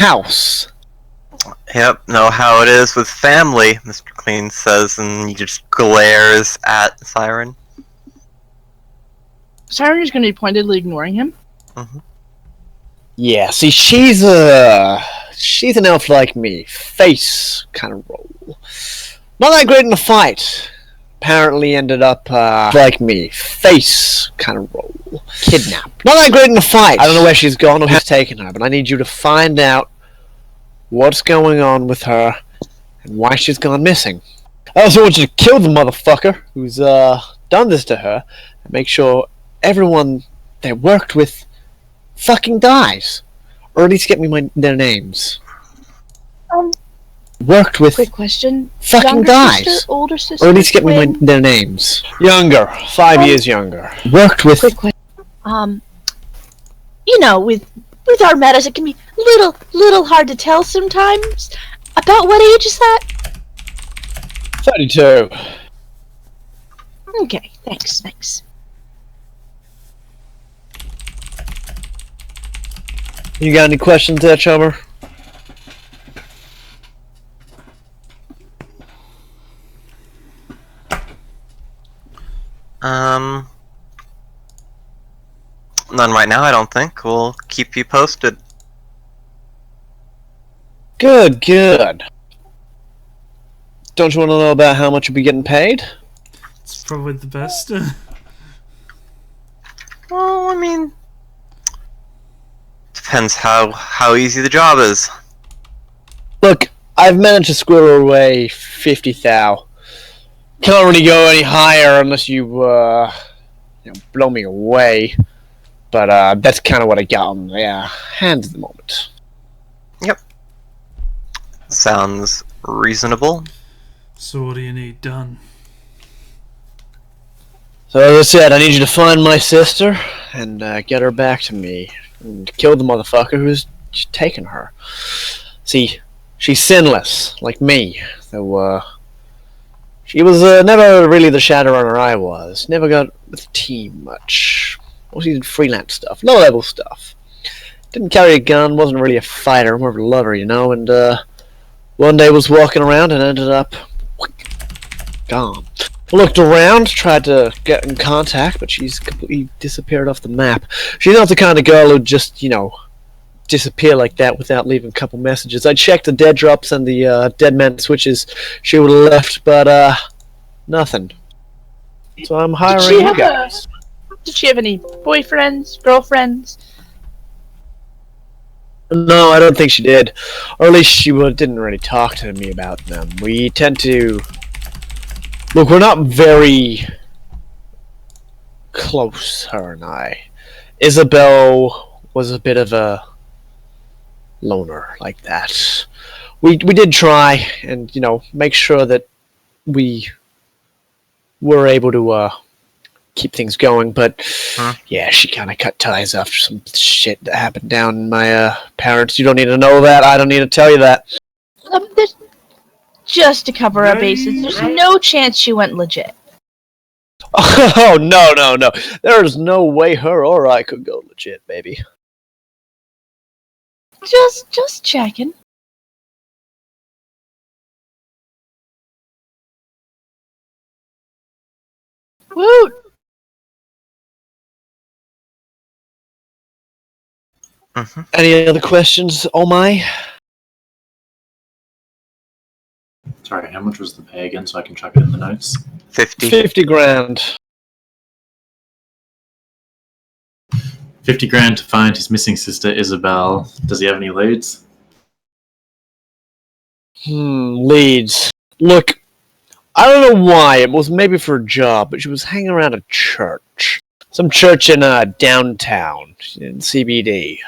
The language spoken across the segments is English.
house. Yep, know how it is with family, Mr. Clean says, and he just glares at Siren. Siren is going to be pointedly ignoring him. Mm-hmm. Yeah, see, she's an elf like me. Face kind of role. Not that great in the fight. Apparently ended up, like me. Face kind of role. Kidnapped. Not that great in the fight. I don't know where she's gone or who's taken her, but I need you to find out what's going on with her and why she's gone missing. I also want you to kill the motherfucker who's, done this to her and make sure everyone they worked with fucking dies. Or at least get me their names. Worked with Quick question. fucking Younger dies. sister, older sister, Or at least get twin? me their names. Younger. 5 years younger. Worked with... Quick question. You know, with our metas, it can be little hard to tell sometimes. About what age is that? 32. Okay, thanks. You got any questions there, Chummer? None right now, I don't think. We'll keep you posted. Good. Don't you want to know about how much you'll be getting paid? It's probably the best. Well, I mean... Depends how easy the job is. Look, I've managed to squirrel away 50 thou. Can't really go any higher unless you, blow me away. But, that's kind of what I got on their hands at the moment. Yep. Sounds reasonable. So what do you need done? So as I said, I need you to find my sister and get her back to me. And kill the motherfucker who's taken her. See, she's sinless, like me. Though, she was never really the Shadowrunner I was. Never got with the team much. Mostly did freelance stuff, low-level stuff. Didn't carry a gun, wasn't really a fighter, more of a lover, you know, and one day was walking around and ended up gone. Looked around, tried to get in contact, but she's completely disappeared off the map. She's not the kind of girl who'd just, disappear like that without leaving a couple messages. I checked the dead drops and the dead man switches. She would have left, but nothing. So I'm hiring you guys. Did she have any boyfriends, girlfriends? No, I don't think she did. Or at least she didn't really talk to me about them. We tend to... Look, we're not very close, her and I. Isabel was a bit of a loner like that. We did try and, make sure that we were able to keep things going, but yeah, she kind of cut ties after some shit that happened down in my parents. You don't need to know that. I don't need to tell you that. Just to cover our bases, there's no chance she went legit. Oh, no. There's no way her or I could go legit, baby. Just checking. Woot! Any other questions, oh my? Sorry, how much was the pay again so I can chuck it in the notes? 50 grand. 50 grand to find his missing sister, Isabel. Does he have any leads? Leads. Look, I don't know why. It was maybe for a job, but she was hanging around a church. Some church in downtown, in CBD.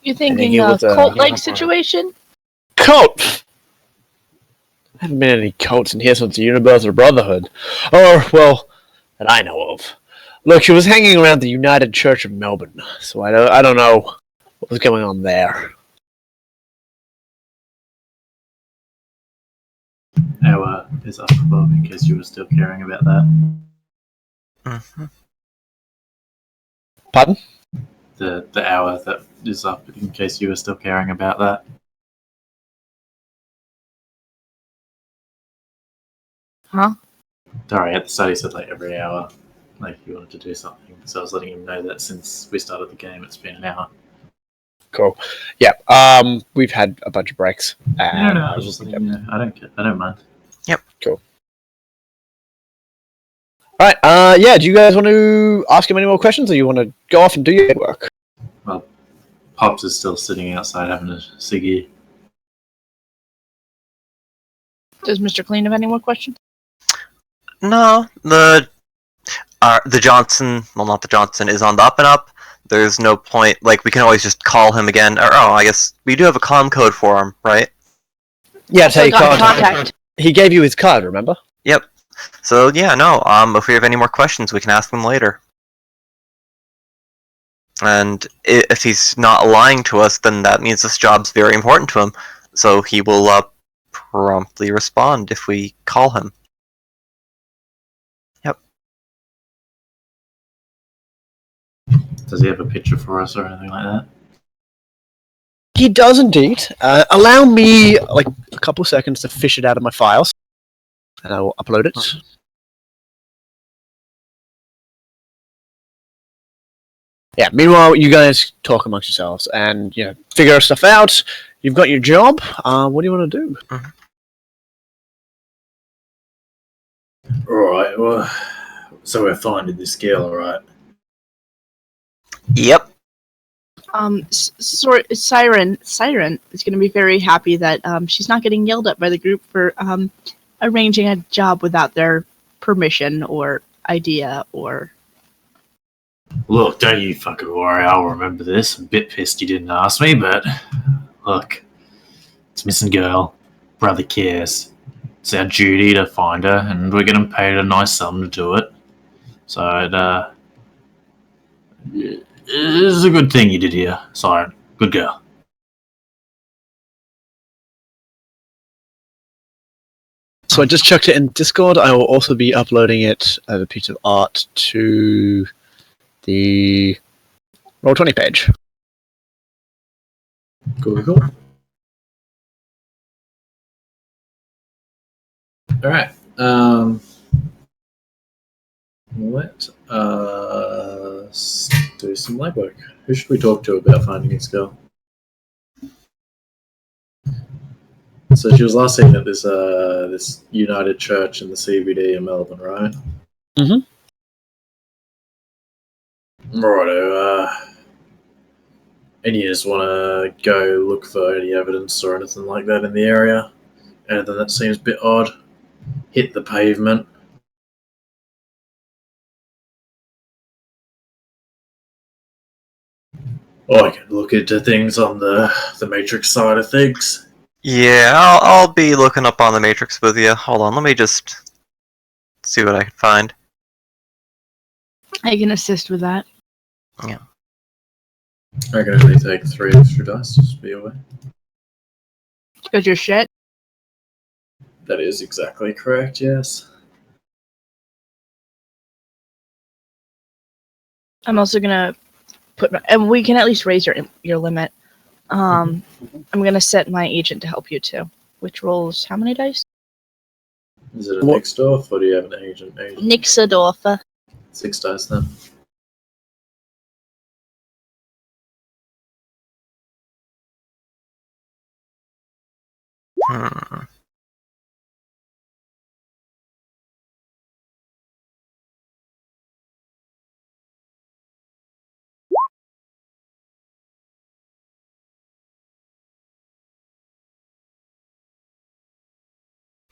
You thinking a cult-like situation? Cult? I haven't been in any cults in here since the Universal Brotherhood. Or, well, that I know of. Look, she was hanging around the United Church of Melbourne, so I don't know what was going on there. Our is up above in case you were still caring about that. Pardon? the hour that is up, in case you were still caring about that. Huh? Sorry, at the start he said like every hour, like he wanted to do something. So I was letting him know that since we started the game, it's been an hour. Cool. Yeah. We've had a bunch of breaks. No, I was just letting you know. I don't mind. Cool. All right. Yeah. Do you guys want to ask him any more questions, or you want to go off and do your work? Well, Pops is still sitting outside having a ciggy. Does Mr. Clean have any more questions? No, the Johnson, well, not the Johnson, is on the up and up. There's no point, like, we can always just call him again. Or, I guess we do have a comm code for him, right? Yeah. So Take contact. He gave you his card. Remember? Yep. So, yeah, no, if we have any more questions, we can ask them later. And if he's not lying to us, then that means this job's very important to him. So he will promptly respond if we call him. Yep. Does he have a picture for us or anything like that? He does indeed. Allow me like a couple seconds to fish it out of my files, and I will upload it. Yeah. Meanwhile, you guys talk amongst yourselves and figure stuff out. You've got your job. What do you want to do? Alright, well, so we're finding this girl, alright? Yep. Siren is going to be very happy that she's not getting yelled at by the group for arranging a job without their permission or idea or. Look, don't you fucking worry, I'll remember this. I'm a bit pissed you didn't ask me, but look, it's missing girl. Brother cares. It's our duty to find her, and we're getting paid a nice sum to do it. So it's a good thing you did here, Siren. Good girl. So I just chucked it in Discord. I will also be uploading it as a piece of art to the Roll20 page. Cool. Alright. Let us do some legwork. Who should we talk to about finding this girl? So she was last seen at this United Church in the CBD in Melbourne, right? Mhm. Righto. And you just want to go look for any evidence or anything like that in the area? Anything that seems a bit odd? Hit the pavement. I can look into things on the Matrix side of things. Yeah, I'll be looking up on the Matrix with you. Hold on, let me just see what I can find. I can assist with that. Yeah. I can only take 3 extra dice, just be aware. Because you're shit. That is exactly correct, yes. I'm also gonna and we can at least raise your limit. I'm gonna set my agent to help you too, which rolls how many dice? Is it a Nixdorf or do you have an agent? Nixadorfer. 6 dice then.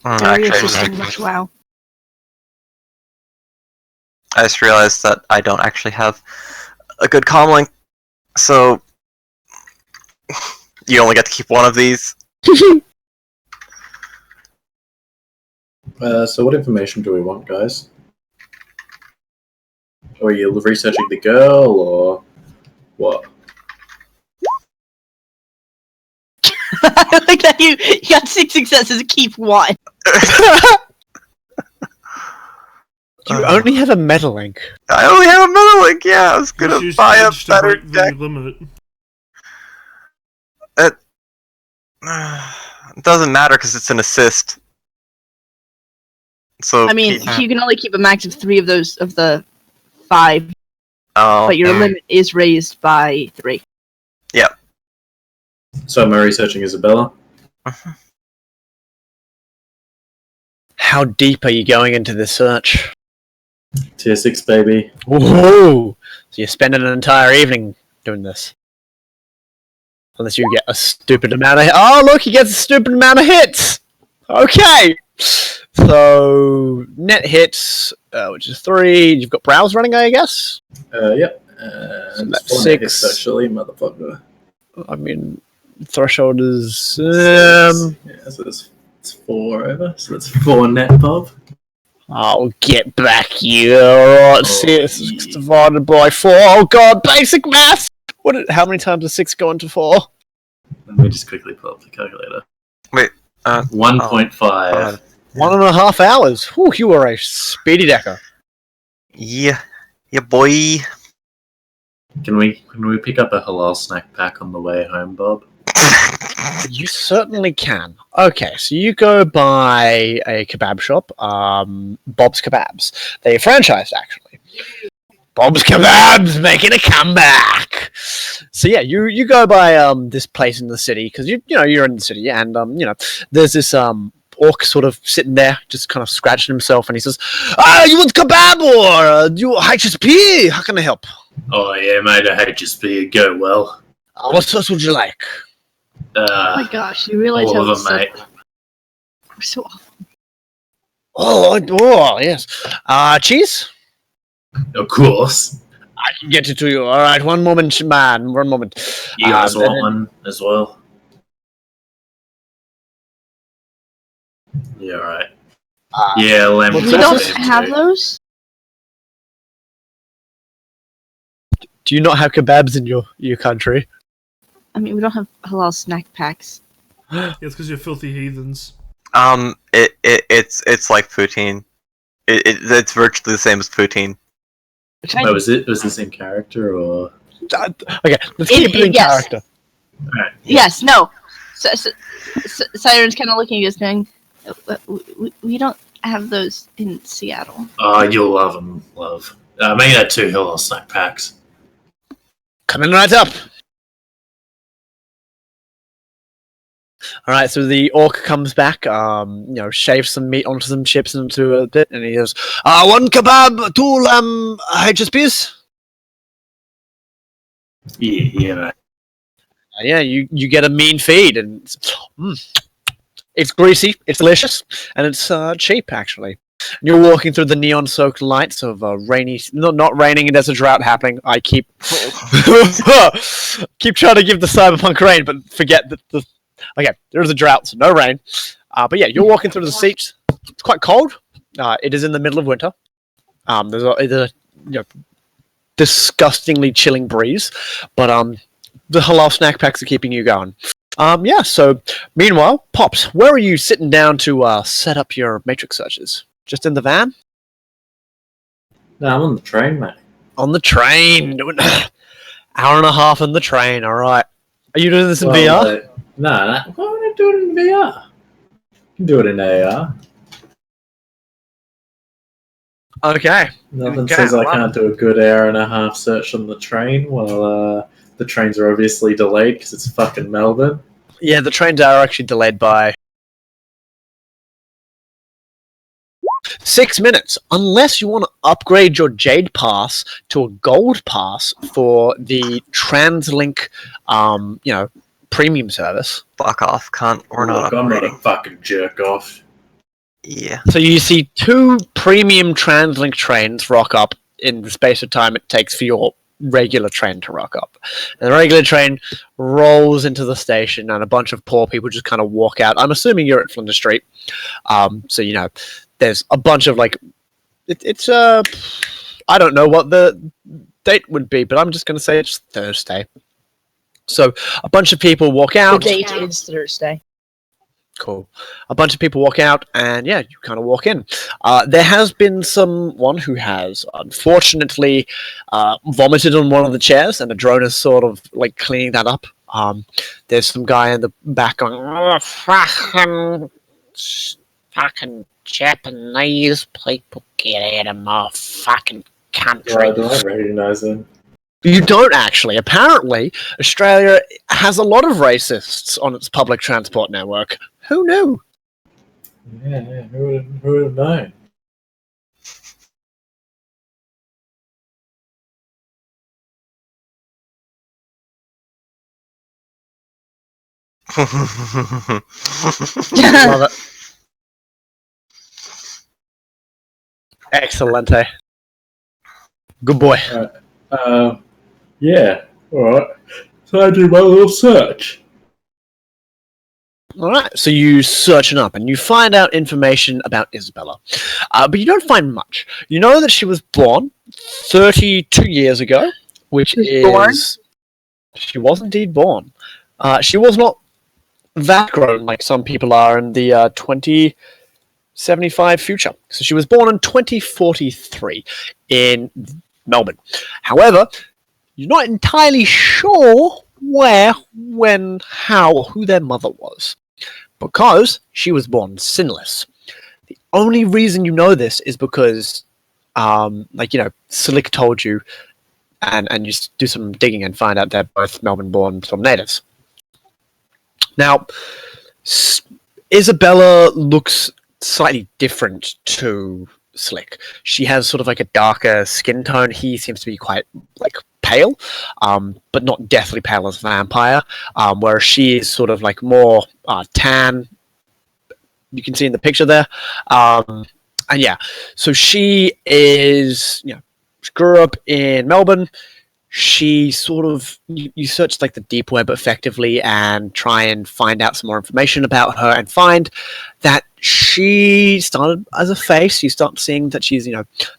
Very Actually, assisting, wow. I just realized that I don't actually have a good comm link, so you only get to keep one of these. So what information do we want, guys? Are you researching the girl, or what? I like that you got 6 successes, keep 1. You only have a meta link. I only have a meta link. Yeah, I was You gonna choose buy a to better break deck. the limit. It doesn't matter because it's an assist. So I mean, you can only keep a max of 3 of those of the 5, oh, but your limit is raised by 3. So am I researching Isabella? How deep are you going into this search? Tier 6, baby. Whoa! So you're spending an entire evening doing this. Unless you get a stupid amount of oh look, he gets a stupid amount of hits! Okay! So, net hits, which is 3. You've got browse running, I guess? Yep. So that's 4 6. hits, actually, motherfucker. I mean, threshold is... 6. Yeah, so it's 4 over. So that's 4 NotBob. I'll get back you. Alright, 6 divided by 4. Oh god, basic math! How many times does 6 go into 4? Let me just quickly pull up the calculator. Wait. 1.5. 1.5 hours. Whew, you are a speedy decker. Yeah, boy. Can we pick up a halal snack pack on the way home, Bob? You certainly can. Okay, so you go by a kebab shop, Bob's Kebabs. They franchised, actually. Bob's Kebabs making a comeback. So yeah, you go by this place in the city because you're in the city, and there's this orc sort of sitting there, just kind of scratching himself, and he says, you want kebab or you HSP? How can I help? Oh yeah, mate, a HSP go well. What sauce would you like? Oh my gosh, you realize all how of them, mate. we're so awful. Oh yes. Cheese? Of course. I can get it to you. All right, one moment, man. 1 moment. You guys then- want one as well? Yeah, right. Yeah, lemon. We don't have those? Do you not have kebabs in your country? I mean, we don't have halal snack packs. Yeah, it's because you're filthy heathens. It's like poutine. It's virtually the same as poutine. Which I Oh, was it the same character or? Okay, let's keep it in yes. character. Right. Yes, no. Siren's kind of looking at us going, we don't have those in Seattle. Oh, you'll love them, love. Make that 2 halal snack packs. Coming right up. All right, so the orc comes back, shaves some meat onto some chips into a bit, and he goes, 1 kebab, 2 HSPs. Yeah, mate. Yeah, you get a mean feed, and it's greasy, it's delicious, and it's cheap, actually. And you're walking through the neon-soaked lights of rainy... Not raining, and there's a drought happening. I keep... keep trying to give the cyberpunk rain, but forget that the... Okay, there's a drought, so no rain. But yeah, you're walking through the seats. It's quite cold. It is in the middle of winter. There's a disgustingly chilling breeze, but the halal snack packs are keeping you going. So meanwhile, Pops, where are you sitting down to set up your matrix searches? Just in the van? No, I'm on the train, mate. On the train. Hour and a half on the train, alright. Are you doing this in VR? No, why would I do it in VR? You can do it in AR. Okay. Nothing Okay, says I wow. can't do a good hour and a half search on the train while the trains are obviously delayed because it's fucking Melbourne. Yeah, the trains are actually delayed by 6 minutes, unless you want to upgrade your Jade Pass to a Gold Pass for the TransLink, premium service. Fuck off, cunt. We're not Look, I'm not a upgrading. fucking jerk off. Yeah. So you see 2 premium TransLink trains rock up in the space of time it takes for your regular train to rock up. And the regular train rolls into the station, and a bunch of poor people just kind of walk out. I'm assuming you're at Flinders Street. So, there's a bunch of, it's I don't know what the date would be, but I'm just going to say it's Thursday. So, a bunch of people walk The out. date is Thursday. Cool. A bunch of people walk out, and yeah, you kind of walk in. There has been someone who has, unfortunately, vomited on one of the chairs, and the drone is sort of like cleaning that up. There's some guy in the back going, "Oh, fucking Japanese people, get out of my fucking country." Do I recognize him? You don't actually. Apparently, Australia has a lot of racists on its public transport network. Who knew? Yeah, who would have known? Love it. Excellente. Good boy. Yeah, alright. So I do my little search. Alright, so you search it up and you find out information about Isabella. But you don't find much. You know that she was born 32 years ago, which is... Born? She was indeed born. She was not that grown like some people are in the 2075 future. So she was born in 2043 in Melbourne. However, you're not entirely sure where, when, how, who their mother was. Because she was born sinless. The only reason you know this is because, Slick told you, and you do some digging and find out they're both Melbourne-born sort of natives. Now, Isabella looks slightly different to Slick. She has sort of like a darker skin tone. He seems to be quite like pale, but not deathly pale as a vampire, whereas she is sort of like more tan. You can see in the picture there. And yeah, so she is, she grew up in Melbourne. She sort of, you search like the deep web effectively and try and find out some more information about her and find that she started as a face. You start seeing that she's,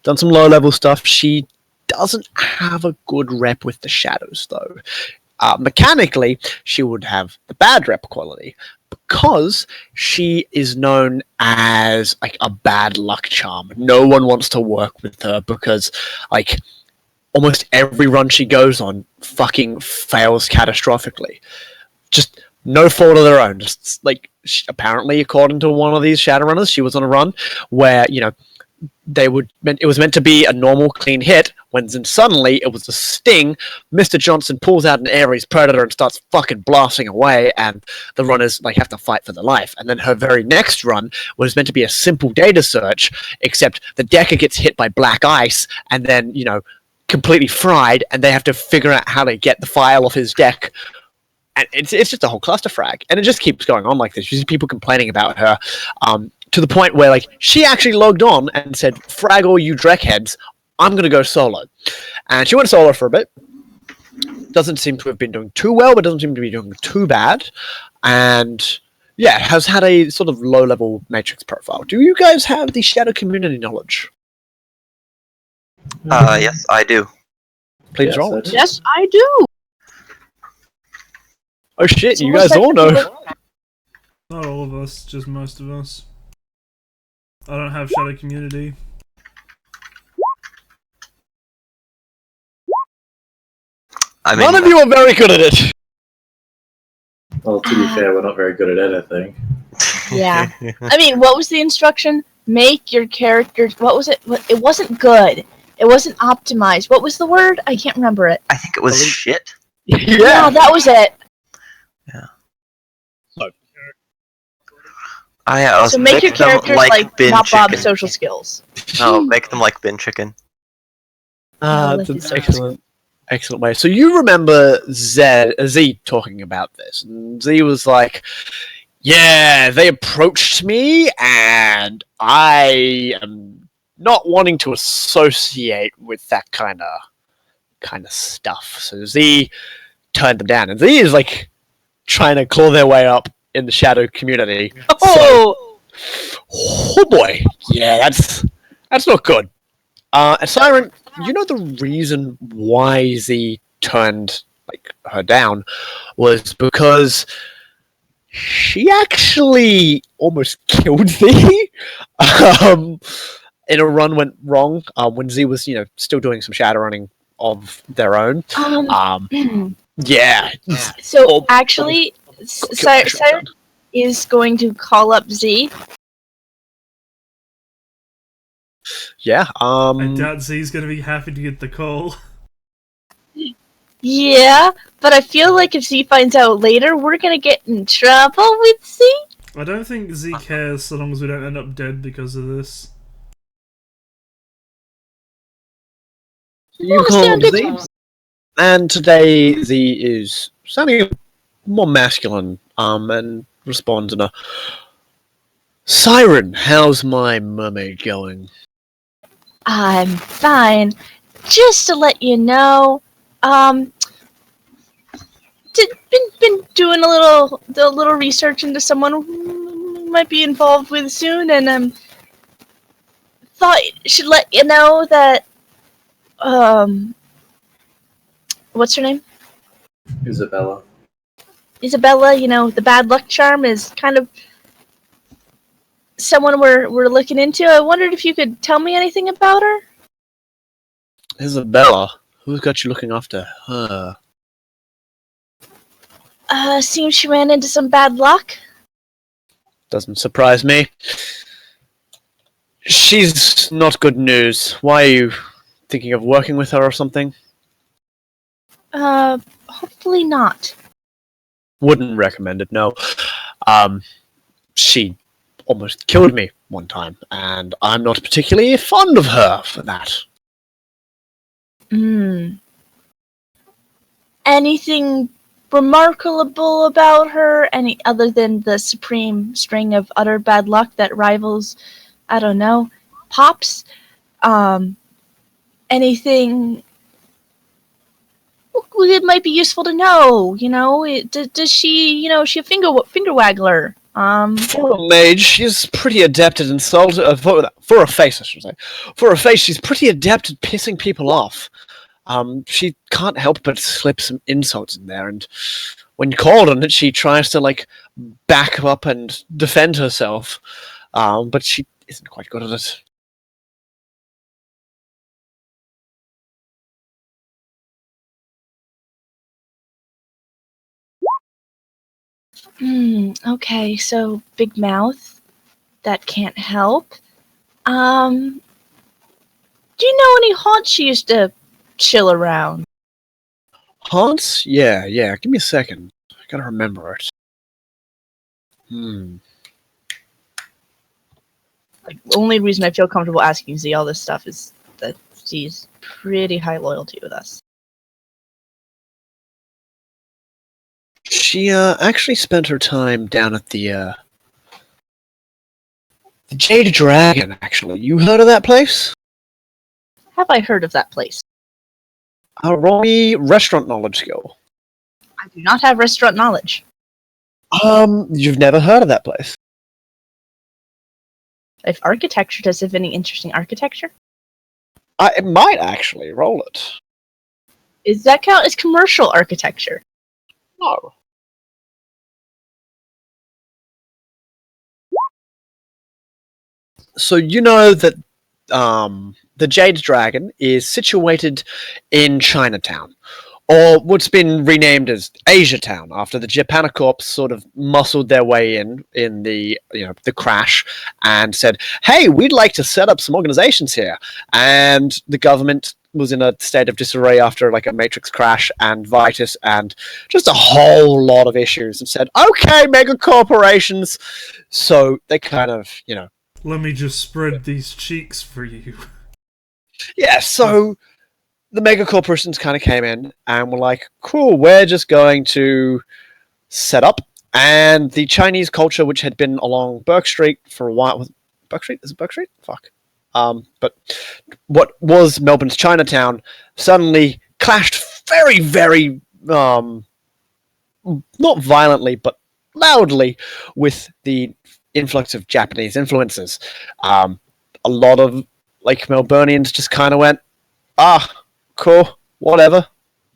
done some low level stuff. She doesn't have a good rep with the shadows though. Mechanically, she would have the bad rep quality because she is known as like a bad luck charm. No one wants to work with her because like almost every run she goes on fucking fails catastrophically. Just no fault of their own. Just like apparently, according to one of these Shadowrunners, she was on a run where it was meant to be a normal clean hit, when then suddenly it was a sting. Mr. Johnson pulls out an Ares Predator and starts fucking blasting away, and the runners like have to fight for their life. And then her very next run was meant to be a simple data search, except the Decker gets hit by black ice, and then completely fried, and they have to figure out how to get the file off his deck. And it's just a whole clusterfrag, and it just keeps going on like this. You see people complaining about her, to the point where like she actually logged on and said, "Frag all you dreckheads, I'm gonna go solo." And she went solo for a bit. Doesn't seem to have been doing too well, but doesn't seem to be doing too bad. And yeah, has had a sort of low-level Matrix profile. Do you guys have the Shadow community knowledge? Yes, I do. Please Yes, roll I it. do. Yes, I do. Oh shit, So you what's guys that all know. Not all of us, just most of us. I don't have Shadow Community. I mean, None of you are very good at it. Well, to be fair, we're not very good at anything. Yeah. I mean, what was the instruction? Make your characters. What was it? It wasn't good. It wasn't optimized. What was the word? I can't remember it. I think it was shit. Yeah, that was it. So make your them characters like bin NotBob chicken. social skills. No, make them like bin chicken. like That's this. excellent way. So you remember Z talking about this, and Z was like, "Yeah, they approached me, and I am not wanting to associate with that kind of stuff." So Z turned them down, and Z is like trying to claw their way up in the Shadow community. Oh, Oh boy, yeah, that's not good. And Siren, you know the reason why Z turned like her down was because she actually almost killed thee. In a run went wrong when Z was, still doing some shadowrunning of their own. Yeah. So Oh, actually, Siren is going to call up Z. Yeah. I doubt Z's gonna be happy to get the call. Yeah, but I feel like if Z finds out later, we're gonna get in trouble with Z. I don't think Z cares so long as we don't end up dead because of this. You call Z, and today Z is sounding more masculine, and responds in a Siren, how's my mermaid going? I'm fine. Just to let you know, been doing a little research into someone who might be involved with soon, and thought should let you know that what's her name? Isabella. Isabella. The bad luck charm is kind of someone we're looking into. I wondered if you could tell me anything about her. Isabella? Who's got you looking after her? Seems she ran into some bad luck. Doesn't surprise me. She's not good news. Why are you thinking of working with her or something? Hopefully not. Wouldn't recommend it, no. She almost killed me one time, and I'm not particularly fond of her for that. Anything remarkable about her? Any other than the supreme string of utter bad luck that rivals, I don't know, Pops? Anything it might be useful to know? Does she? She a finger waggler? For a mage, she's pretty adept at insult. For a face, I should say. For a face, she's pretty adept at pissing people off. She can't help but slip some insults in there, and when called on it, she tries to back up and defend herself. But she isn't quite good at it. Okay, so big mouth. That can't help. Do you know any haunts she used to chill around? Haunts? Yeah. Give me a second. I gotta remember it. The only reason I feel comfortable asking Z all this stuff is that Z's pretty high loyalty with us. She actually spent her time down at the Jade Dragon. Actually, you heard of that place? Have I heard of that place? Roll me restaurant knowledge skill. I do not have restaurant knowledge. You've never heard of that place? If architecture, does it have any interesting architecture? It might actually roll it. Does that count as commercial architecture? No. So you know that the Jade Dragon is situated in Chinatown, or what's been renamed as Asia Town after the Japanacorps sort of muscled their way in the the crash and said, "Hey, we'd like to set up some organizations here," and the government was in a state of disarray after a Matrix crash and Vitus and just a whole lot of issues, and said, "Okay, mega corporations." So they kind of Let me just spread these cheeks for you. Yeah, so the mega corporations kind of came in and were like, cool, we're just going to set up. And the Chinese culture, which had been along Burke Street for a while... Burke Street? Is it Burke Street? Fuck. But what was Melbourne's Chinatown suddenly clashed very, very... not violently, but loudly with the influx of Japanese influences. A lot of Melburnians just kind of went, cool, whatever,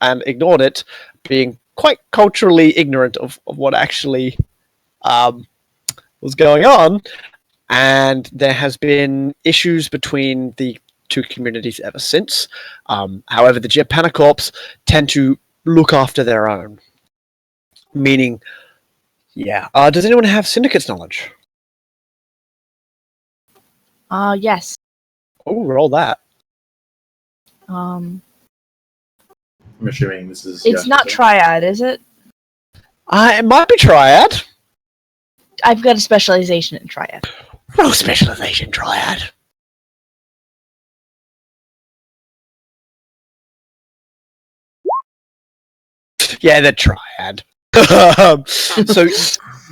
and ignored it, being quite culturally ignorant of what actually was going on, and there has been issues between the two communities ever since. However, the Japanicorps tend to look after their own. Meaning, yeah. Does anyone have Syndicate's knowledge? Yes. Oh, roll that. I'm assuming this is. It's not Triad, is it? It might be Triad. I've got a specialization in Triad. No specialization, Triad. Yeah, the Triad. So,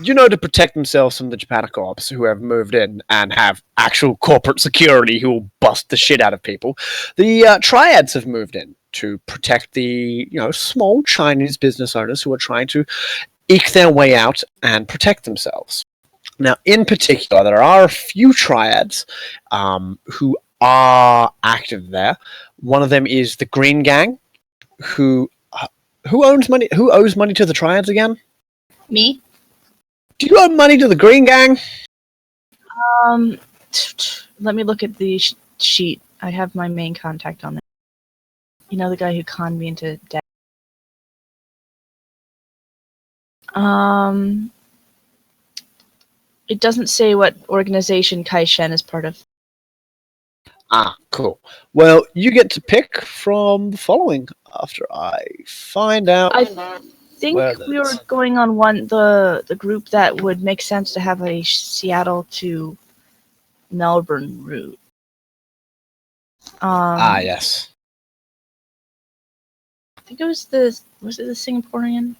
to protect themselves from the Japanicorps who have moved in and have actual corporate security who will bust the shit out of people, the Triads have moved in to protect the, small Chinese business owners who are trying to eke their way out and protect themselves. Now, in particular, there are a few Triads who are active there. One of them is the Green Gang, who owns money. Who owes money to the Triads again? Me? Do you owe money to the Green Gang? Let me look at the sheet. I have my main contact on it. You know, the guy who conned me into debt. It doesn't say what organization Kai Shen is part of. Ah, cool. Well, you get to pick from the following after I find out. I think we were going on the group that would make sense to have a Seattle to Melbourne route. Yes. I think it was the Singaporean?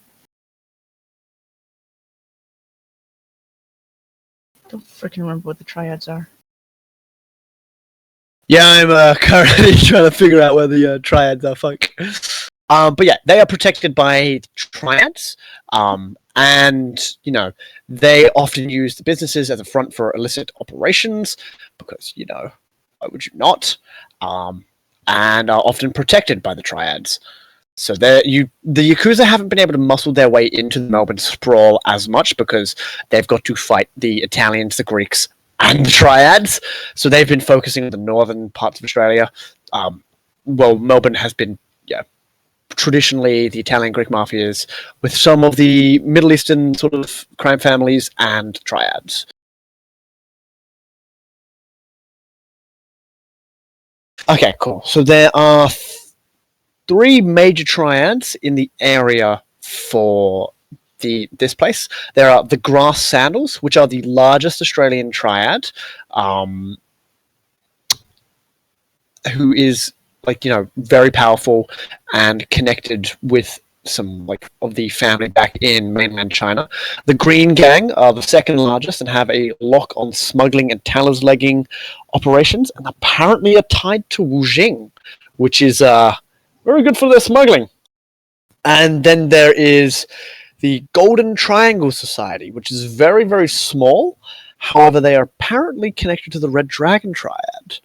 I don't freaking remember what the Triads are. Yeah, I'm currently trying to figure out where the Triads are. Fuck. But yeah, they are protected by Triads, and they often use the businesses as a front for illicit operations because why would you not? And are often protected by the Triads. So the Yakuza haven't been able to muscle their way into the Melbourne sprawl as much because they've got to fight the Italians, the Greeks, and the Triads. So they've been focusing on the northern parts of Australia. Melbourne has been, traditionally the Italian-Greek mafias with some of the Middle Eastern sort of crime families and Triads. Okay, cool. So there are three major Triads in the area for this place. There are the Grass Sandals, which are the largest Australian Triad, who is very powerful and connected with some of the family back in mainland China. The Green Gang are the second largest and have a lock on smuggling and talons-legging operations, and apparently are tied to Wujing, which is very good for their smuggling. And then there is the Golden Triangle Society, which is very, very small. However, they are apparently connected to the Red Dragon Triad.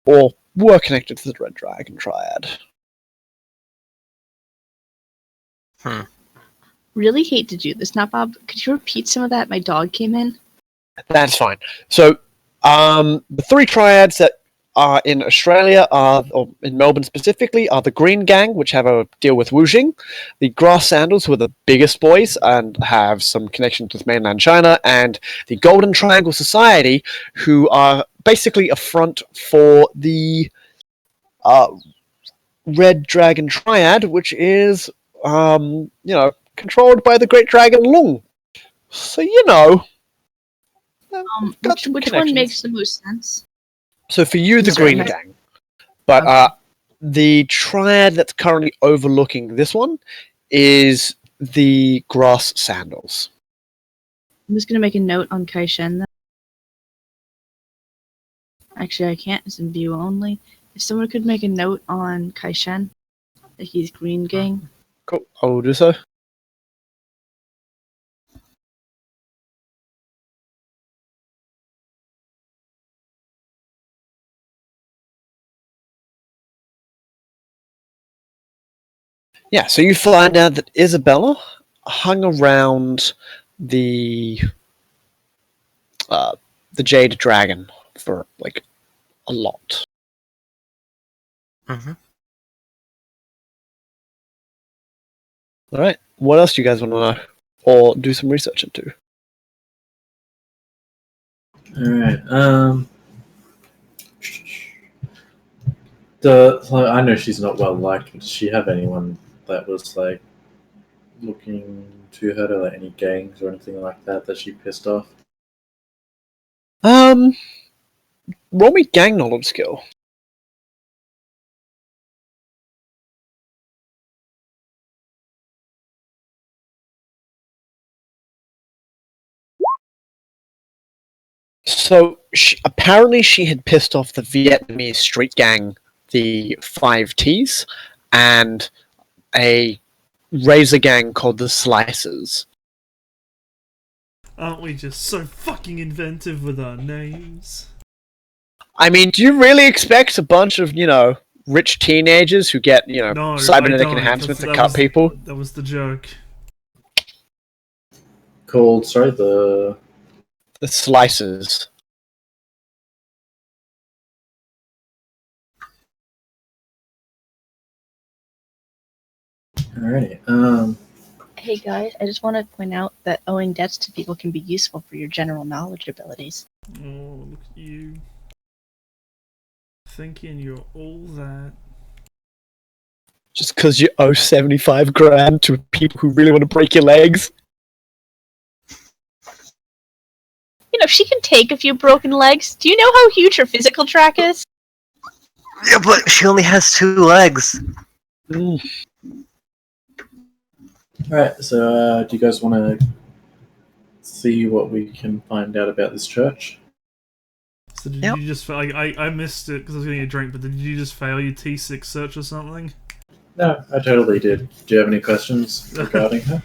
Or were connected to the Red Dragon Triad. Really hate to do this, NotBob. Could you repeat some of that? My dog came in. That's fine. So, the three Triads that are in Australia, or in Melbourne specifically, are the Green Gang, which have a deal with Wujing, the Grass Sandals, who are the biggest boys and have some connections with mainland China, and the Golden Triangle Society, who are basically a front for the Red Dragon Triad, which is, controlled by the Great Dragon Lung. So, which one makes the most sense? So for you, the Green Gang. But Okay. the Triad that's currently overlooking this one is the Grass Sandals. I'm just gonna make a note on Kai Shen. Actually, I can't. It's in view only. If someone could make a note on Kai Shen, that he's Green Gang. Cool. I will do so. Yeah, so you find out that Isabella hung around the Jade Dragon for like a lot. Mm-hmm. All right. What else do you guys want to know or do some research into? Alright, I know she's not well liked, but does she have anyone that was like looking to her, like any gangs or anything like that she pissed off? Roll me gang knowledge skill. So apparently she had pissed off the Vietnamese street gang, the 5Ts, and a razor gang called the Slicers. Aren't we just so fucking inventive with our names? I mean, do you really expect a bunch of, rich teenagers who get, No, cybernetic I don't. enhancements to That cut was- people? That was the joke. Called, sorry, the The Slicers. Alrighty. Hey guys, I just want to point out that owing debts to people can be useful for your general knowledge abilities. Oh, look at you. Thinking you're all that. Just because you owe 75 grand to people who really want to break your legs? You know, she can take a few broken legs. Do you know how huge her physical track is? Yeah, but she only has 2 legs. Alright, so do you guys want to see what we can find out about this church? So did Yep. you just... I missed it because I was getting a drink, but did you just fail your T6 search or something? No, I totally did. Do you have any questions regarding her?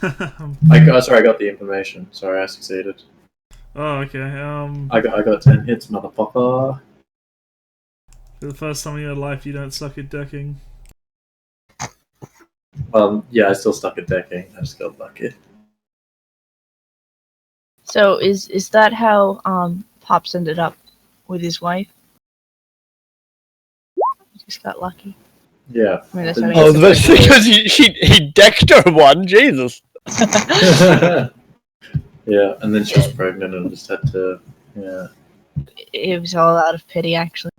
I got the information. Sorry, I succeeded. Oh, okay. I got 10 hits, motherfucker. For the first time in your life, you don't suck at decking. Yeah, I still stuck at decking. I just got lucky. So is that how Pops ended up with his wife? He just got lucky. Yeah. I mean, that's how he Oh, gets the because he decked her one, Jesus. Yeah, and then she was pregnant and just had to. Yeah. It was all out of pity, actually.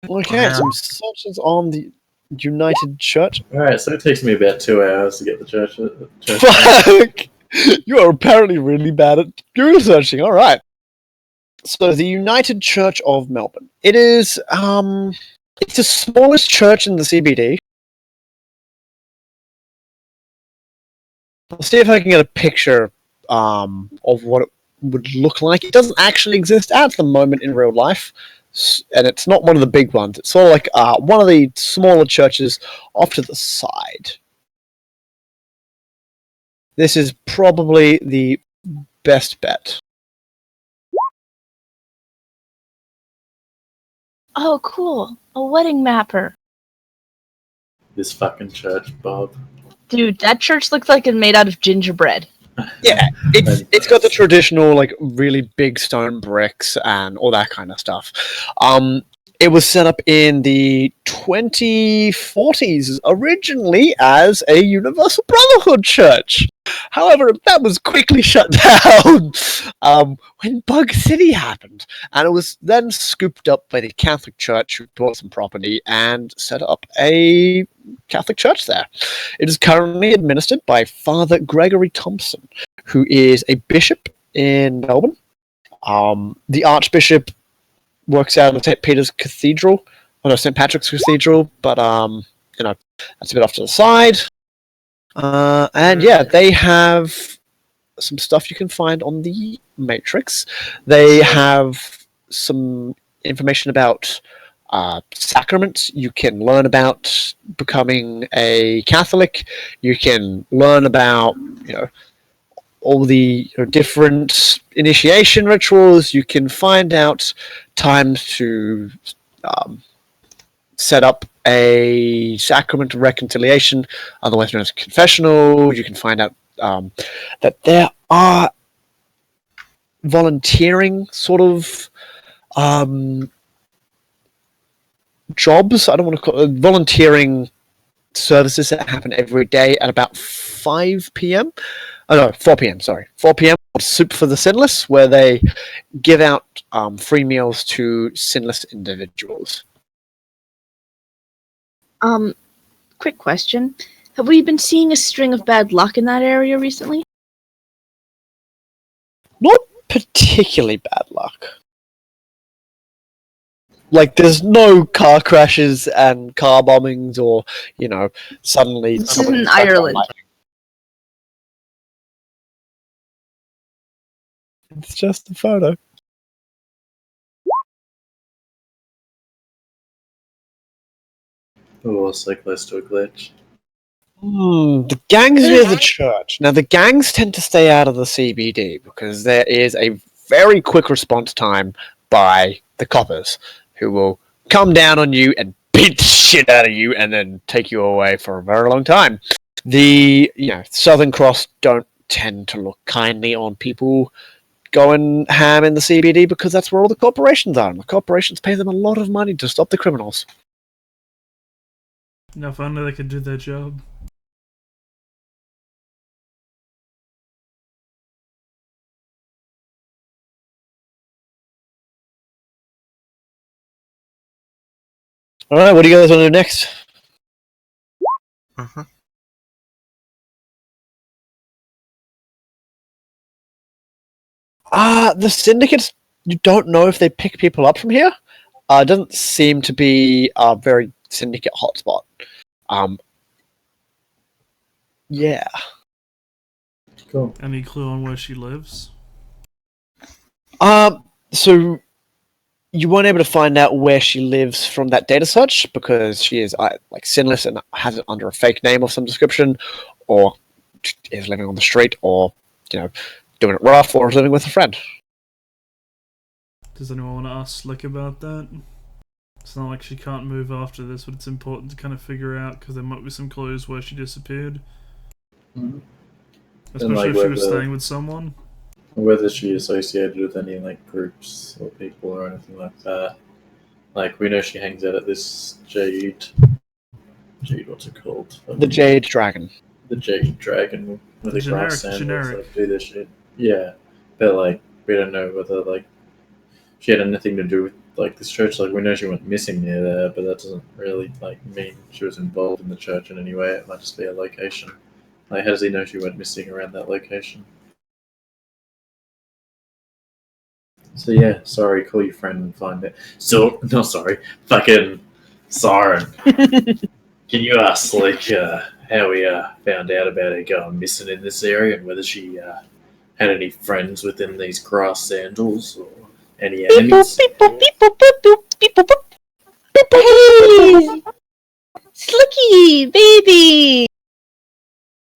Okay, Yeah. some searches on the United Church. Alright, so it takes me about 2 hours to get the church. Fuck! You are apparently really bad at Google searching. All right. So the United Church of Melbourne. It is it's the smallest church in the CBD. I'll see if I can get a picture of what it would look like. It doesn't actually exist at the moment in real life, and it's not one of the big ones. It's sort of like one of the smaller churches off to the side. This is probably the best bet. Oh, cool. A wedding mapper. This fucking church, Bob. Dude, that church looks like it's made out of gingerbread. Yeah, it's got the traditional, like, really big stone bricks and all that kind of stuff. It was set up in the 2040s originally as a Universal Brotherhood church. However, that was quickly shut down when Bug City happened, and it was then scooped up by the Catholic Church, who bought some property and set up a Catholic church there. It is currently administered by Father Gregory Thompson, who is a bishop in Melbourne. The Archbishop works out of St. Peter's Cathedral, St. Patrick's Cathedral, but that's a bit off to the side. And yeah, they have some stuff you can find on the Matrix. They have some information about sacraments. You can learn about becoming a Catholic. You can learn about, all the different initiation rituals. You can find out times to set up a sacrament of reconciliation, otherwise known as confessional. You can find out that there are volunteering sort of jobs. I don't want to call it volunteering services that happen every day at about 5 p.m. Oh no, 4 p.m. Sorry, 4 p.m. Soup for the Sinless, where they give out free meals to sinless individuals. Quick question: have we been seeing a string of bad luck in that area recently? Not particularly bad luck. Like, there's no car crashes and car bombings, or suddenly. This is in Ireland. It's just a photo. Or so close to a glitch. The gangs near the church. Now, the gangs tend to stay out of the CBD because there is a very quick response time by the coppers, who will come down on you and beat the shit out of you and then take you away for a very long time. The Southern Cross don't tend to look kindly on people going ham in the CBD because that's where all the corporations are, and the corporations pay them a lot of money to stop the criminals. Now, if only they could do their job. Alright, what do you guys want to do next? Mhm. The syndicates, you don't know if they pick people up from here. It doesn't seem to be a very syndicate hotspot. Yeah. Cool. Any clue on where she lives? So you weren't able to find out where she lives from that data search because she is sinless and has it under a fake name of some description, or is living on the street, or doing it rough, or is living with a friend. Does anyone want to ask Slick about that? It's not like she can't move after this, but it's important to kind of figure out because there might be some clues where she disappeared. Mhm. Especially if she was staying with someone. Whether she associated with any groups or people or anything like that. We know she hangs out at this Jade, what's it called? The Jade Dragon. The Jade Dragon with the grass Generic. sandals do this shit. Yeah, but we don't know whether she had anything to do with this church. We know she went missing near there, but that doesn't really mean she was involved in the church in any way. It might just be a location. How does he know she went missing around that location? So yeah, sorry, call your friend and find it. So, no, sorry, fucking Siren. Can you ask, how we found out about her going missing in this area and whether she had any friends within these grass sandals or any enemies? Hey! Slicky, baby!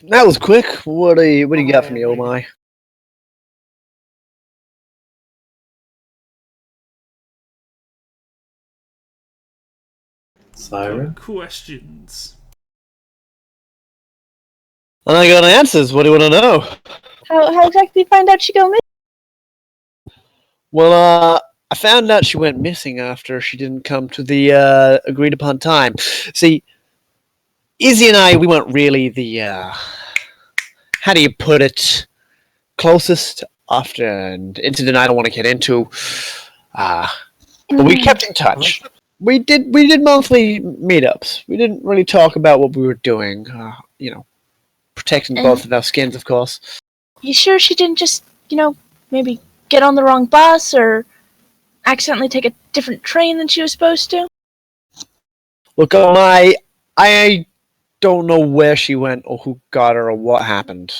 That was quick. What do you got for me, oh my? Siren? Questions. I got answers. What do you want to know? How exactly did you find out she go missing? Well, I found out she went missing after she didn't come to the agreed upon time. See, Izzy and I, we weren't really the, how do you put it, closest after an incident I don't want to get into. But we kept in touch. We did monthly meetups. We didn't really talk about what we were doing, protecting both of our skins, of course. You sure she didn't just, maybe get on the wrong bus or accidentally take a different train than she was supposed to? Look, I don't know where she went or who got her or what happened.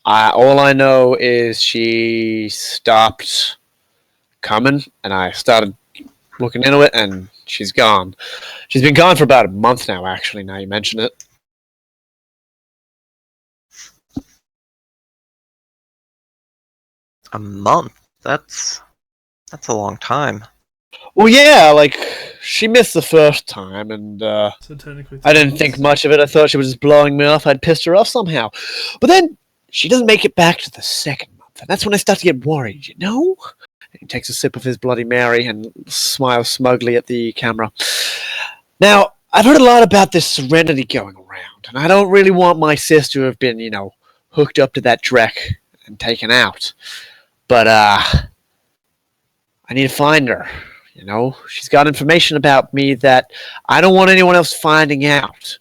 All I know is she stopped coming, and I started looking into it, and she's gone. She's been gone for about a month now, actually, now you mention it. A month? That's a long time. Well, yeah, she missed the first time, and So technically, I didn't think much of it. I thought she was just blowing me off. I'd pissed her off somehow. But then she doesn't make it back to the second month, and that's when I start to get worried, you know? And he takes a sip of his Bloody Mary and smiles smugly at the camera. Now, I've heard a lot about this Serenity going around, and I don't really want my sister to have been, hooked up to that Drek and taken out. But, I need to find her. She's got information about me that I don't want anyone else finding out.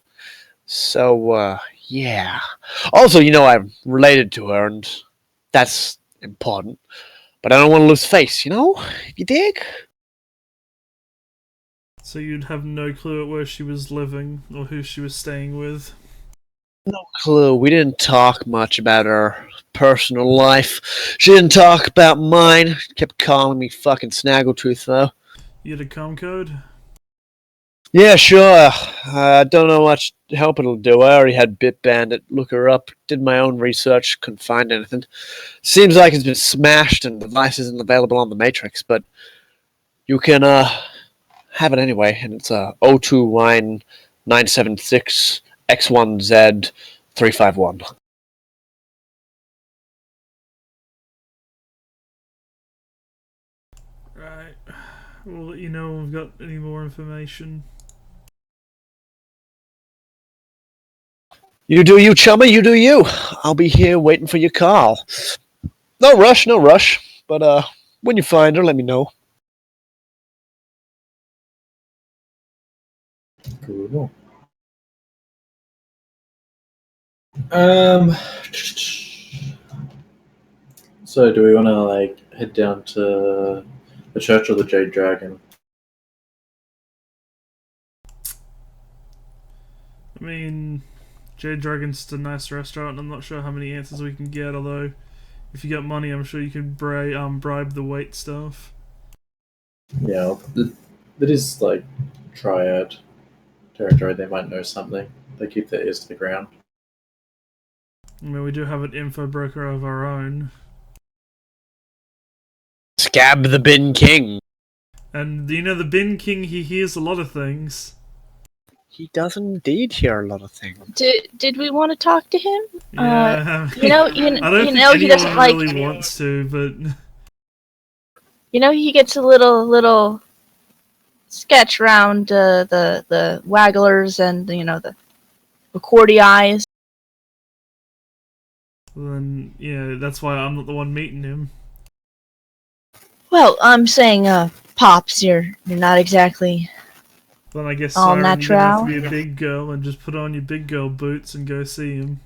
So, yeah. Also, I'm related to her, and that's important. But I don't want to lose face, if you dig? So you'd have no clue at where she was living or who she was staying with? No clue. We didn't talk much about her personal life. She didn't talk about mine. She kept calling me fucking Snaggletooth, though. You had a com code? Yeah, sure. I don't know much help it'll do. I already had BitBandit look her up. Did my own research. Couldn't find anything. Seems like it's been smashed and the device isn't available on the Matrix, but you can have it anyway. And it's 02 line 976 X1Z 351. Right. We'll let you know when we've got any more information. You do you, chummy, you do you. I'll be here waiting for your call. No rush, no rush. But when you find her, let me know. Cool. Um. So, do we want to head down to the Church of the Jade Dragon? I mean, Jade Dragon's just a nice restaurant. I'm not sure how many answers we can get, although if you got money, I'm sure you can bribe the wait staff. Yeah, that is Triad territory. They might know something. They keep their ears to the ground. I mean, we do have an info broker of our own. Scab the Bin King. And, the Bin King, he hears a lot of things. He does indeed hear a lot of things. Did we want to talk to him? Yeah. I don't think he doesn't anyone like. really wants to, but He gets a little sketch around the wagglers and the cordy eyes. then yeah, that's why I'm not the one meeting him. Well, I'm saying, Pops, you're not exactly. Then I guess All Siren, you're gonna have to natural. be a big girl and just put on your big girl boots and go see him.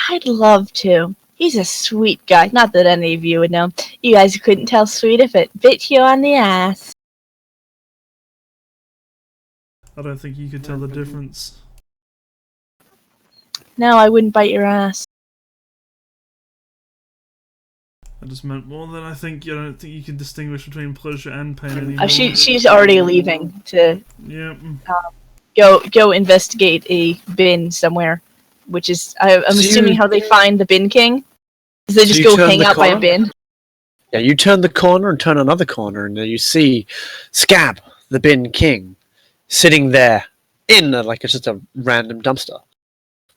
I'd love to. He's a sweet guy. Not that any of you would know. You guys couldn't tell sweet if it bit you on the ass. I don't think you could tell the difference. No, I wouldn't bite your ass. I just meant more than I don't think you can distinguish between pleasure and pain anymore. She's already leaving to Yep. go investigate a bin somewhere, which is I'm assuming how they find the Bin King. Is they just go hang out by a bin? Yeah, you turn the corner and turn another corner, and you see Scab the Bin King sitting there in just a random dumpster.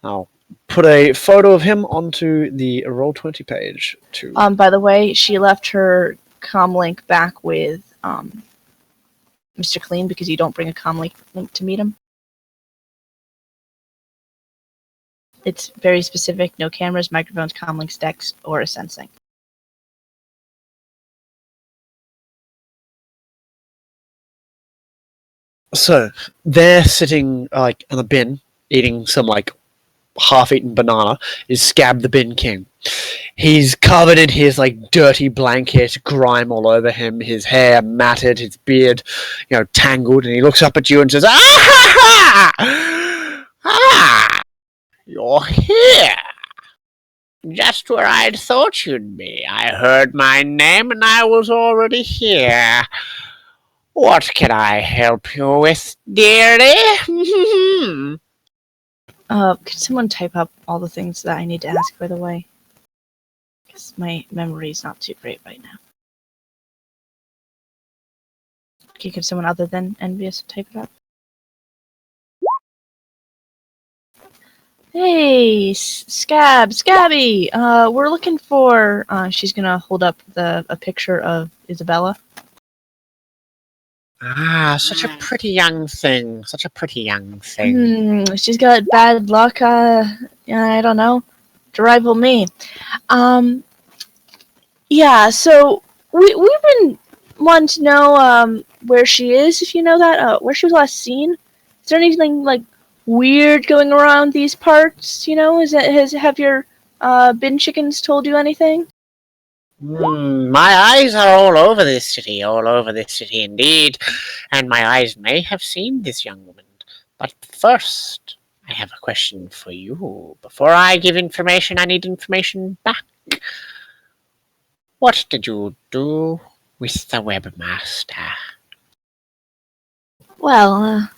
I'll put a photo of him onto the Roll20 page too. By the way, she left her comlink back with Mr. Clean because you don't bring a comlink link to meet him. It's very specific: no cameras, microphones, comlinks, decks, or a sensing. So they're sitting in a bin eating some half-eaten banana. Is Scab the Bin King. He's covered in his dirty blanket, grime all over him, his hair matted, his beard tangled, and he looks up at you and says, "Ah ha ha! Ah, you're here. Just where I'd thought you'd be. I heard my name and I was already here. What can I help you with, dearie?" Could someone type up all the things that I need to ask, by the way? Because my memory's not too great right now. Could someone other than Envious type it up? Hey, Scabby. We're looking for. She's gonna hold up a picture of Isabella. Ah, such a pretty young thing. Such a pretty young thing. She's got bad luck. I don't know. To rival me. Yeah. So we've been wanting to know where she is. If you know that, where she was last seen. Is there anything like weird going around these parts? You know, have your bin chickens told you anything? My eyes are all over this city indeed, and my eyes may have seen this young woman. But first, I have a question for you. Before I give information, I need information back. What did you do with the webmaster? Well,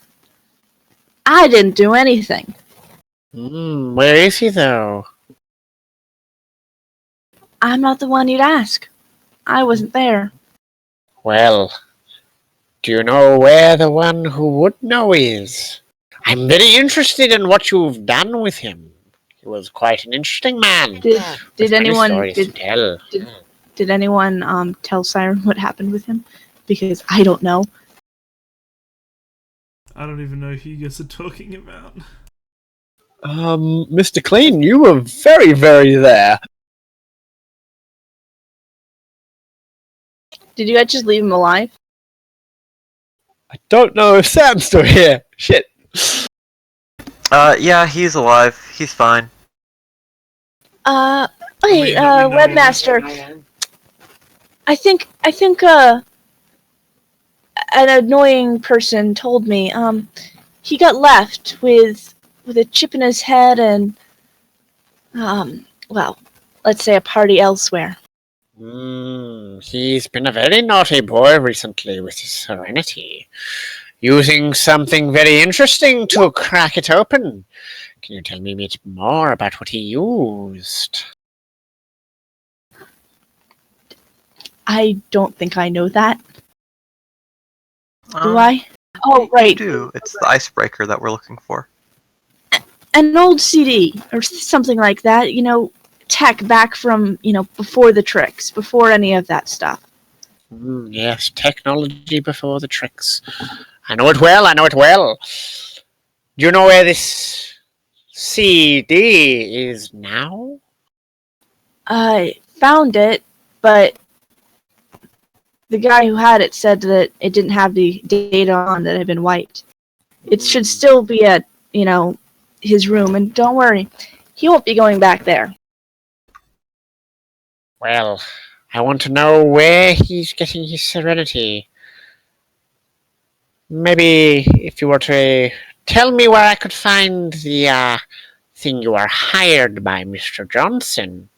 I didn't do anything. Where is he, though? I'm not the one you'd ask. I wasn't there. Well, do you know where the one who would know is? I'm very interested in what you've done with him. He was quite an interesting man. Did anyone tell. did anyone tell Siren what happened with him? Because I don't know. I don't even know who you guys are talking about. Mr. Clean, you were very, very there. Did you guys just leave him alive? I don't know if Sam's still here. Shit. Yeah, he's alive. He's fine. Wait, webmaster. I think an annoying person told me he got left with a chip in his head and well, let's say a party elsewhere. He's been a very naughty boy recently with his serenity, using something very interesting to crack it open. Can you tell me a bit more about what he used? I don't think I know that. Do Um, I? Oh, right. You do. It's the icebreaker that we're looking for. An old CD or something like that, you know, tech back from, you know, before the tricks, before any of that stuff. Yes, technology before the tricks. I know it well. Do you know where this CD is now? I found it, but the guy who had it said that it didn't have the data on, that it had been wiped. It should still be at, you know, his room, and don't worry, he won't be going back there. Well, I want to know where he's getting his serenity. Maybe if you were to tell me where I could find the thing you are hired by Mr. Johnson,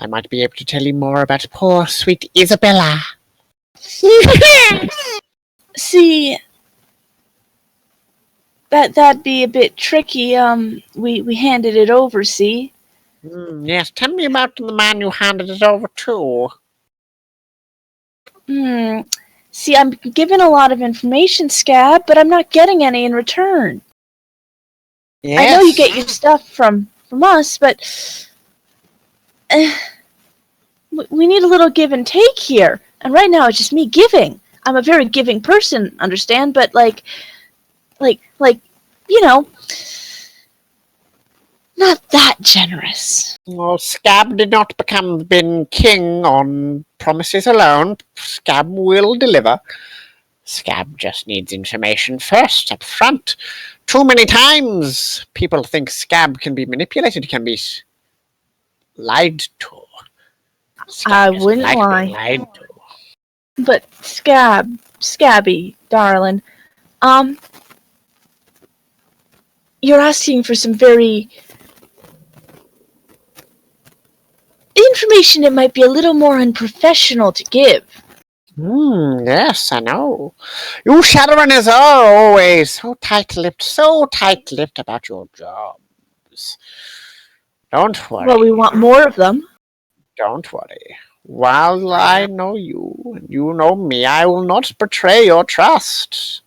I might be able to tell you more about poor sweet Isabella. See, that'd be a bit tricky. We handed it over, see? Yes, tell me about the man you handed it over to. See, I'm given a lot of information, Scab, but I'm not getting any in return. Yes. I know you get your stuff from us, but we need a little give and take here. And right now, it's just me giving. I'm a very giving person, understand? But like, you know, not that generous. Well, Scab did not become the bin king on promises alone. Scab will deliver. Scab just needs information first, up front. Too many times people think Scab can be manipulated, can be lied to. I wouldn't lie. Lied to. But Scabby, darling, you're asking for some very information that might be a little more unprofessional to give. Yes, I know. You Shadowrunners are always so tight-lipped about your jobs. Don't worry. Well, we want more of them. Don't worry. While I know you and you know me, I will not betray your trust,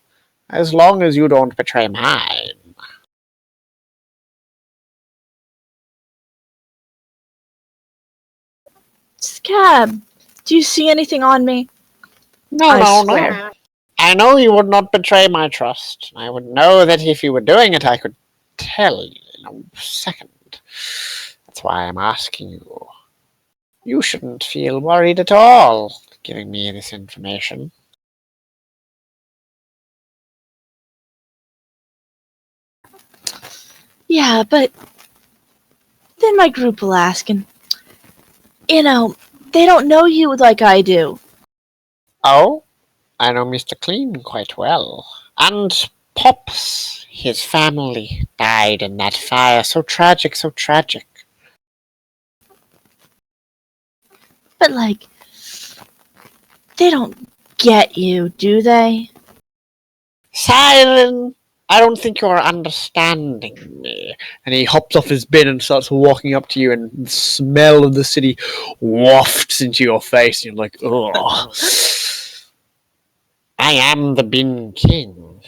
as long as you don't betray mine. Scab, do you see anything on me? No, swear. no. I know you would not betray my trust. I would know that if you were doing it, I could tell you in a second. That's why I'm asking you. You shouldn't feel worried at all giving me this information. Yeah, but then my group will ask, and, they don't know you like I do. Oh? I know Mr. Clean quite well. And Pops, his family, died in that fire. So tragic, so tragic. But, they don't get you, do they? Siren! I don't think you're understanding me. And he hops off his bin and starts walking up to you, and the smell of the city wafts into your face, and you're like, ugh. I am the Bin King.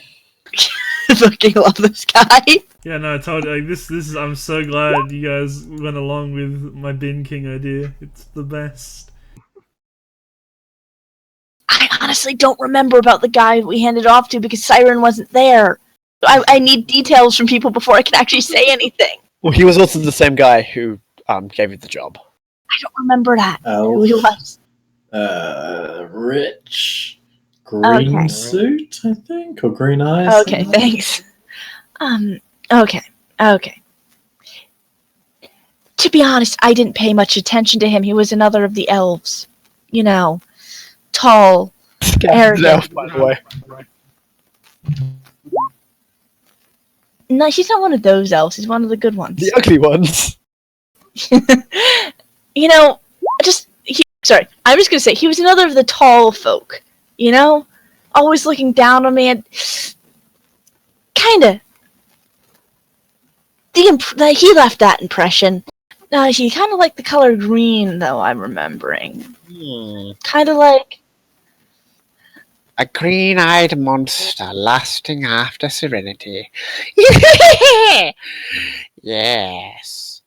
I fucking love this guy. Yeah, no, I told you, this is, I'm so glad you guys went along with my Bin King idea. It's the best. I honestly don't remember about the guy we handed off to because Siren wasn't there. I need details from people before I can actually say anything. Well, he was also the same guy who gave you the job. I don't remember that. Oh. Who he was. Rich. Green Okay. suit, I think? Or green eyes? Okay, thanks. Okay. To be honest, I didn't pay much attention to him. He was another of the elves. Tall, arrogant. By the way. No, he's not one of those elves. He's one of the good ones. The ugly ones. Sorry, I'm just gonna say he was another of the tall folk. Always looking down on me, and kinda. He left that impression. He kind of liked the color green, though. I'm remembering. Kind of like a green-eyed monster lasting after serenity. Yes.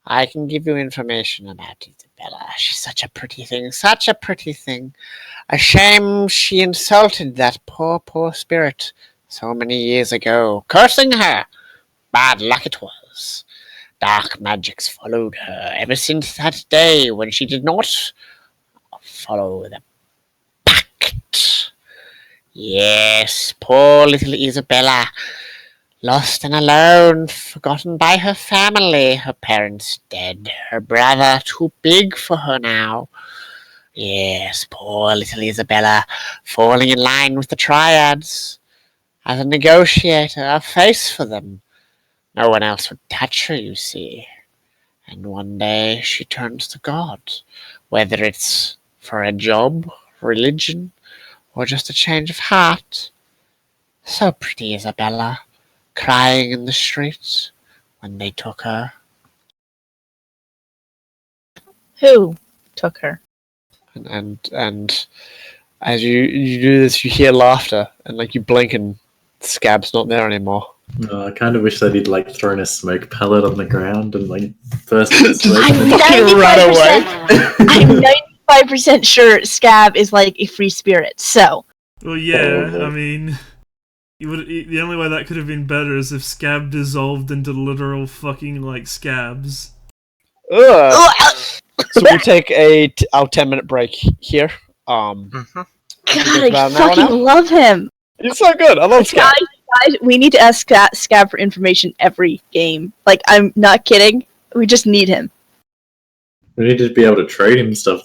I can give you information about Isabella. She's such a pretty thing, such a pretty thing. A shame she insulted that poor, poor spirit so many years ago, cursing her. Bad luck it was. Dark magics followed her ever since that day when she did not follow the pact. Yes, poor little Isabella. Lost and alone, forgotten by her family, her parents dead, her brother too big for her now. Yes, poor little Isabella, falling in line with the Triads. As a negotiator, a face for them. No one else would touch her, you see. And one day she turns to God, whether it's for a job, religion, or just a change of heart. So pretty Isabella, crying in the streets when they took her. who took her. And as you do this, you hear laughter, and you blink, and Scab's not there anymore. I kind of wish they did thrown a smoke pellet on the ground and burst I'm its way. 95%, I'm 95% sure Scab is a free spirit, so. Well, yeah, Oh. I mean, the only way that could have been better is if Scab dissolved into literal fucking, scabs. Ugh. So we'll take our 10-minute break here. God, I fucking love him. He's so good. I love Scab. Guys, we need to ask Scab for information every game. I'm not kidding. We just need him. We need to be able to trade him stuff